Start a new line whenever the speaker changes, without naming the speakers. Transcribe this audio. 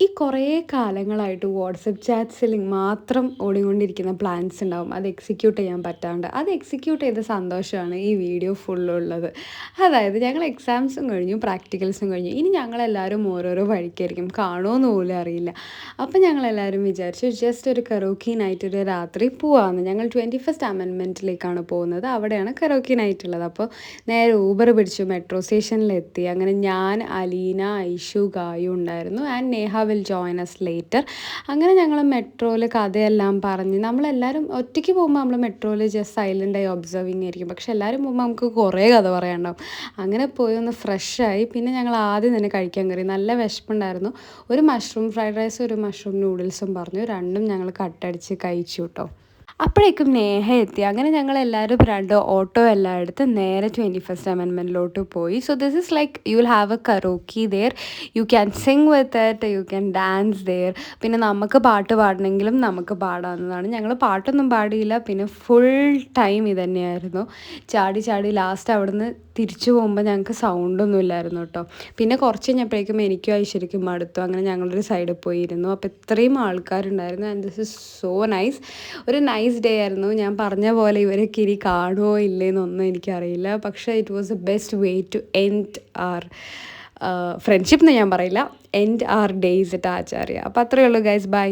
ഈ കുറേ കാലങ്ങളായിട്ട് വാട്സപ്പ് ചാറ്റ്സിൽ മാത്രം ഓടിക്കൊണ്ടിരിക്കുന്ന പ്ലാൻസ് ഉണ്ടാവും. അത് എക്സിക്യൂട്ട് ചെയ്യാൻ പറ്റാണ്ട്. അത് എക്സിക്യൂട്ട് ചെയ്ത സന്തോഷമാണ് ഈ വീഡിയോ ഫുള്ളുള്ളത്. അതായത് ഞങ്ങൾ എക്സാംസും കഴിഞ്ഞു, പ്രാക്ടിക്കൽസും കഴിഞ്ഞു. ഇനി ഞങ്ങളെല്ലാവരും ഓരോരോ വഴിക്കായിരിക്കും. കാണുമോയെന്ന് പോലും അറിയില്ല. അപ്പം ഞങ്ങളെല്ലാവരും വിചാരിച്ചു ജസ്റ്റ് ഒരു കരോക്കി നൈറ്റ് ഒരു രാത്രി പോവാമെന്ന്. ഞങ്ങൾ 21st അമെൻമെൻറ്റിലേക്കാണ് പോകുന്നത്. അവിടെയാണ് കരോക്കി നൈറ്റ് ഉള്ളത്. അപ്പോൾ നേരെ ഊബർ പിടിച്ചു മെട്രോ സ്റ്റേഷനിലെത്തി. അങ്ങനെ ഞാൻ, അലീന, ഐഷു, ഗായു ഉണ്ടായിരുന്നു. And Neha will join us later. അങ്ങനെ ഞങ്ങൾ മെട്രോയിൽ കഥയെല്ലാം പറഞ്ഞ് നമ്മളെല്ലാവരും ഒറ്റയ്ക്ക് പോകുമ്പോൾ നമ്മൾ മെട്രോയിൽ ജസ്റ്റ് സൈലൻ്റായി ഒബ്സർവിങ് ആയിരിക്കും. പക്ഷെ എല്ലാവരും പോകുമ്പോൾ നമുക്ക് കുറേ കഥ പറയാനുണ്ടാവും. അങ്ങനെ പോയി ഒന്ന് ഫ്രഷായി. പിന്നെ ഞങ്ങൾ ആദ്യം തന്നെ കഴിക്കാൻ കയറി. നല്ല വിശപ്പുണ്ടായിരുന്നു. ഒരു മഷ്റൂം ഫ്രൈഡ് റൈസും ഒരു മഷ്റൂം നൂഡിൽസും പറഞ്ഞു. രണ്ടും ഞങ്ങൾ കട്ടടിച്ച് കഴിച്ചു കേട്ടോ. അപ്പോഴേക്കും നേഹ എത്തി. അങ്ങനെ ഞങ്ങളെല്ലാവരും 2 ഓട്ടോ എല്ലാം എടുത്ത് നേരെ 21st അമെൻമെൻറ്റിലോട്ട് പോയി. So this is like you will have a karaoke there. You can sing with it, you can dance there. പിന്നെ നമുക്ക് പാട്ട് പാടണമെങ്കിലും നമുക്ക് പാടാവുന്നതാണ്. ഞങ്ങൾ പാട്ടൊന്നും പാടിയില്ല. പിന്നെ ഫുൾ ടൈം ഇതുതന്നെയായിരുന്നു. ചാടി ചാടി ലാസ്റ്റ് അവിടുന്ന് തിരിച്ചു പോകുമ്പോൾ ഞങ്ങൾക്ക് സൗണ്ടൊന്നും ഇല്ലായിരുന്നു കേട്ടോ. പിന്നെ കുറച്ച് കഴിഞ്ഞപ്പോഴേക്കും എനിക്കും ഐശ്വര്യക്കും മടുത്തു. അങ്ങനെ ഞങ്ങളൊരു സൈഡിൽ പോയിരുന്നു. അപ്പോൾ ഇത്രയും ആൾക്കാരുണ്ടായിരുന്നു. And this is so nice. ഒരു നൈസ് ഡേ ആയിരുന്നു. ഞാൻ പറഞ്ഞ പോലെ ഇവരൊക്കെ ഇനി കാണുമോ ഇല്ലേന്നൊന്നും എനിക്കറിയില്ല. പക്ഷേ it was a best way to end our friendship എന്ന് ഞാൻ പറയില്ല, end our days at Acharya. അപ്പോൾ അത്രയേ ഉള്ളൂ ഗൈസ്. ബൈ.